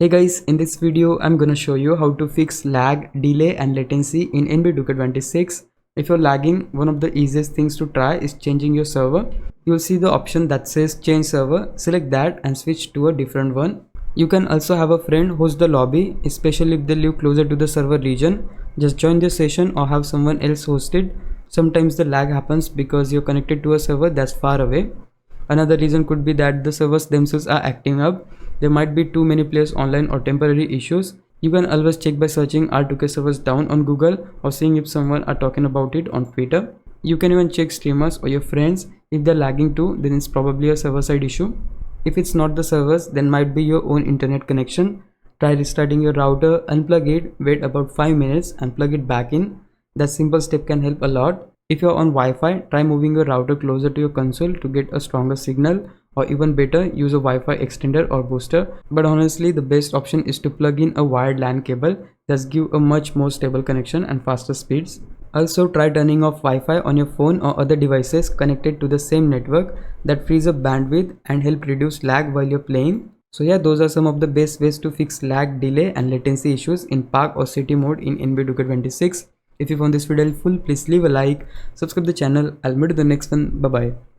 Hey guys, in this video I'm gonna show you how to fix lag, delay and latency in NB 2K26. If you're lagging, one of the easiest things to try is changing your server. You'll see the option that says change server. Select that and switch to a different one. You can also have a friend host the lobby, especially if they live closer to the server region. Just join the session or have someone else host it. Sometimes the lag happens because you're connected to a server that's far away. Another reason could be that the servers themselves are acting up. There might be too many players online or temporary issues. You can always check by searching R2K servers down on Google or seeing if someone are talking about it on Twitter. You can even check streamers or your friends. If they're lagging too, then it's probably a server side issue. If it's not the servers, then might be your own internet connection. Try restarting your router, unplug it, wait about 5 minutes and plug it back in. That simple step can help a lot. If you're on Wi-Fi, try moving your router closer to your console to get a stronger signal, or even better, use a Wi-Fi extender or booster. But honestly, the best option is to plug in a wired LAN cable. That's give a much more stable connection and faster speeds. Also, try turning off Wi-Fi on your phone or other devices connected to the same network. That frees up bandwidth and help reduce lag while you're playing. So yeah, those are some of the best ways to fix lag, delay and latency issues in park or city mode in NB 2K26. If you found this video helpful, please leave a like, subscribe the channel. I'll meet you in the next one. Bye bye.